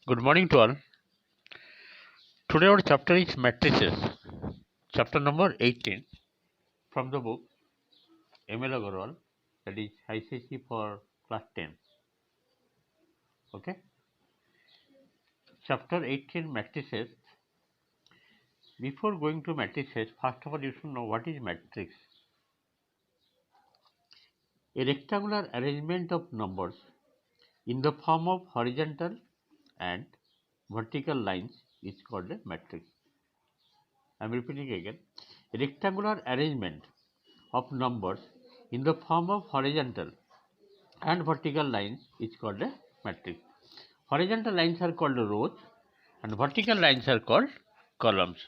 Good morning to all. Today our chapter is Matrices, chapter number 18 from the book Agarwal, that is ICC for class 10. Okay, chapter 18 Matrices. Before going to matrices, first of all you should know what is matrix. A rectangular arrangement of numbers in the form of horizontal and vertical lines is called a matrix. I am repeating again. A rectangular arrangement of numbers in the form of horizontal and vertical lines is called a matrix. Horizontal lines are called rows and vertical lines are called columns.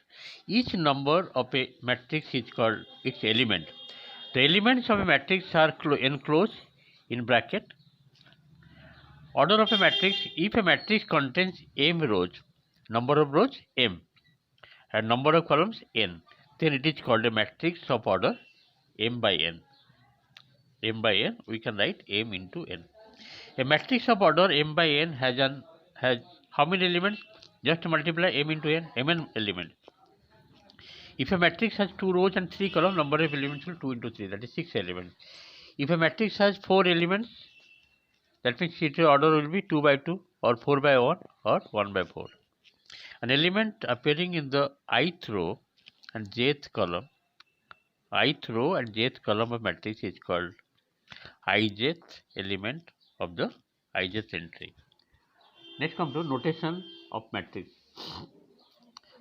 Each number of a matrix is called its element. The elements of a matrix are enclosed in bracket. Order of a matrix: if a matrix contains m rows, number of rows m, and number of columns n, then it is called a matrix of order m by n. M by n, we can write m into n. A matrix of order m by n has how many elements? Just multiply m into n, mn elements. If a matrix has 2 rows and 3 columns, number of elements will 2 into 3, that is 6 elements. If a matrix has 4 elements, that means its order will be 2 by 2 or 4 by 1 or 1 by 4. An element appearing in the ith row and jth column of matrix is called ijth element of the ijth entry. Next come to notation of matrix.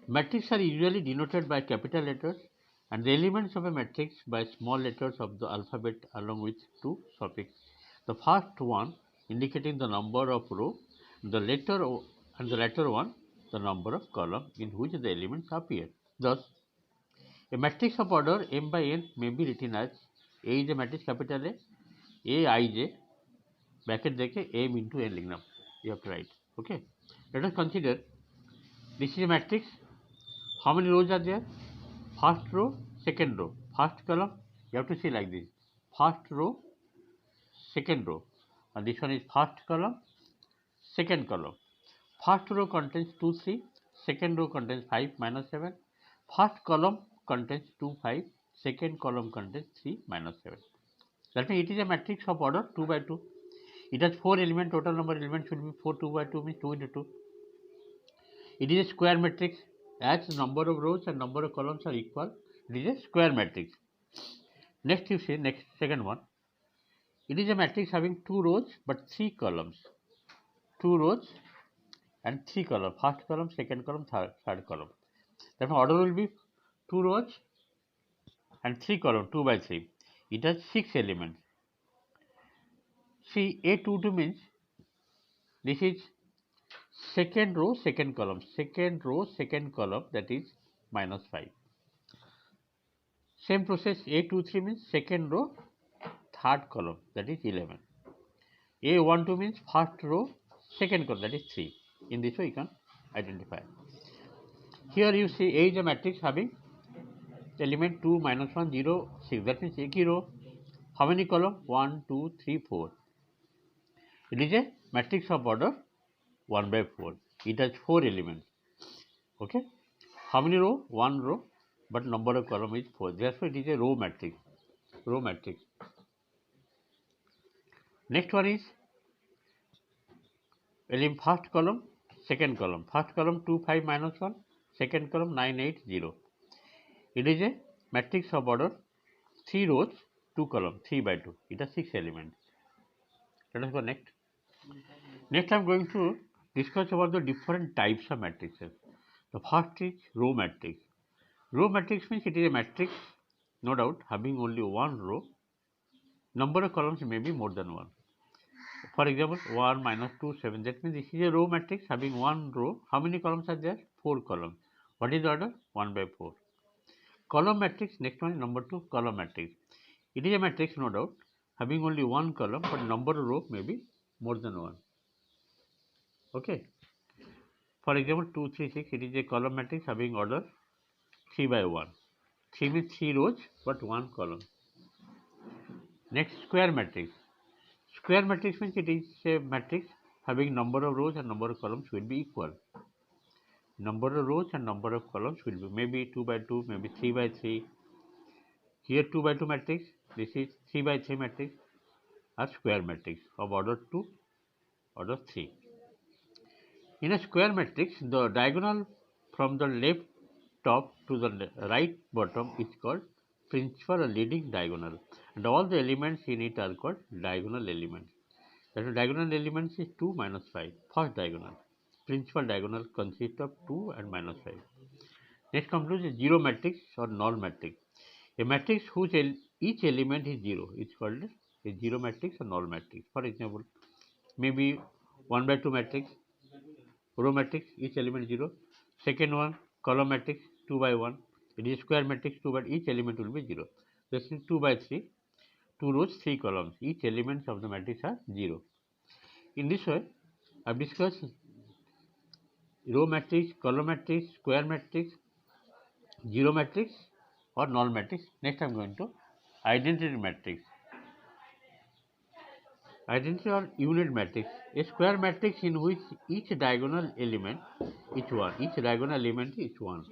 Matrices are usually denoted by capital letters and the elements of a matrix by small letters of the alphabet along with two suffixes. The first one indicating the number of row, the latter one the number of column in which the elements appear. Thus, a matrix of order m by n may be written as A is a matrix capital A Aij bracket deke m into n lignam. You have to write. Okay. Let us consider this is a matrix. How many rows are there? First row, second row, first column. You have to see like this: first row, second row, and this one is first column, second column. First row contains 2, 3. Second row contains 5, minus 7. First column contains 2, 5. Second column contains 3, minus 7. That means it is a matrix of order 2 by 2. It has 4 elements. Total number of elements should be 4. 2 by 2 means 2 into 2. It is a square matrix. As the number of rows and number of columns are equal, it is a square matrix. Next you see, second one. It is a matrix having 2 rows but 3 columns. 2 rows and 3 columns. First column, second column, third column. Therefore, order will be 2 rows and 3 columns, 2 by 3. It has 6 elements. See, A22 means this is second row, second column. Second row, second column, that is minus 5. Same process, A23 means second row, third column, that is 11. A12 means first row, second column, that is 3. In this way you can identify. Here you see A is a matrix having element 2, minus 1, 0, 6. That means एक ही row. How many column? 1, 2, 3, 4. It is a matrix of order 1 by 4. It has 4 elements. Okay. How many row? 1 row, but number of column is 4. Therefore, it is a row matrix. Row matrix. Next one is element first column, second column. First column 2, 5, minus 1. Second column 9, 8, 0. It is a matrix of order 3 rows, 2 columns, 3 by 2. It has 6 elements. Let us go next. Next I am going to discuss about the different types of matrices. The first is row matrix. Row matrix means it is a matrix, no doubt, having only one row. Number of columns may be more than one. For example, 1, minus 2, 7. That means this is a row matrix having one row. How many columns are there? 4 columns. What is the order? 1 by 4. Column matrix, next one is number 2, column matrix. It is a matrix, no doubt, having only one column, but number of row may be more than one. Okay. For example, 2, 3, 6, it is a column matrix having order 3 by 1. 3 means 3 rows, but 1 column. Next, square matrix. Square matrix means it is a matrix having number of rows and number of columns will be equal. Number of rows and number of columns will be maybe 2 by 2, maybe 3 by 3. Here 2 by 2 matrix, this is 3 by 3 matrix, a square matrix of order 2, order 3. In a square matrix, the diagonal from the left top to the right bottom is called principal or leading diagonal, and all the elements in it are called diagonal elements. That is, diagonal elements is 2 minus 5, first diagonal. Principal diagonal consists of 2 and minus 5. Next comes to the zero matrix or null matrix. A matrix whose each element is 0 is called a zero matrix or null matrix. For example, maybe 1 by 2 matrix, row matrix, each element 0. Second one, column matrix, 2 by 1. It is square matrix, 2 by each element will be 0. This is 2 by 3, 2 rows, 3 columns. Each element of the matrix are 0. In this way, I have discussed row matrix, column matrix, square matrix, zero matrix or null matrix. Next I am going to identity matrix. Identity or unit matrix, a square matrix in which each diagonal element is 1,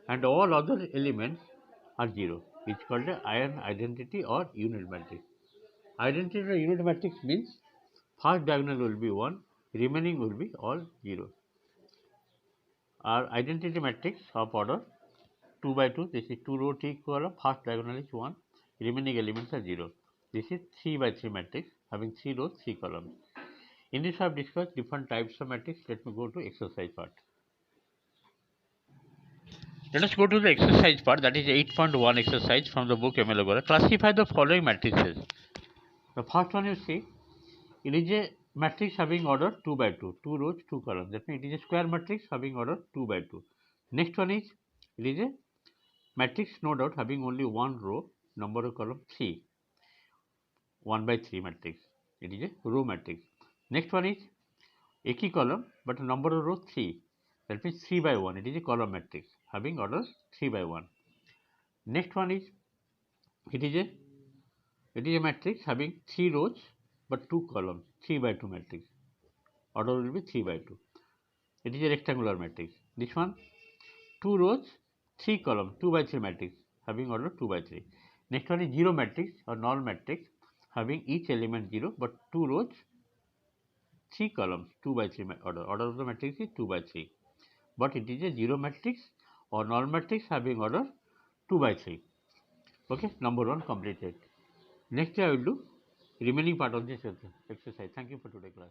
and all other elements are 0. It's called an identity or unit matrix. Identity or unit matrix means first diagonal will be 1, remaining will be all 0. Our identity matrix of order 2 by 2, this is 2 row 3 column, first diagonal is 1, remaining elements are 0. This is 3 by 3 matrix having 3 rows 3 columns. In this I have discussed different types of matrix. Let me go to exercise part. Let us go to the exercise part, that is 8.1 exercise from the book ML Agarwal. Classify the following matrices. The first one you see, it is a matrix having order 2 by 2, 2 rows 2 columns. That means it is a square matrix having order 2 by 2. Next one is, it is a matrix no doubt having only one row, number of column 3, 1 by 3 matrix. It is a row matrix. Next one is a column but number of rows 3, that means 3 by 1. It is a column matrix having order 3 by 1. Next one is, it is a matrix having 3 rows but 2 columns, 3 by 2 matrix. Order will be 3 by 2. It is a rectangular matrix. This one, 2 rows, 3 columns, 2 by 3 matrix having order 2 by 3. Next one is zero matrix or null matrix having each element 0 but 2 rows, 3 columns, 2 by 3 order. Order of the matrix is 2 by 3. But it is a zero matrix or null matrix having order 2 by 3. Okay, number 1 completed. Next I will do remaining part of this exercise. Thank you for today's class.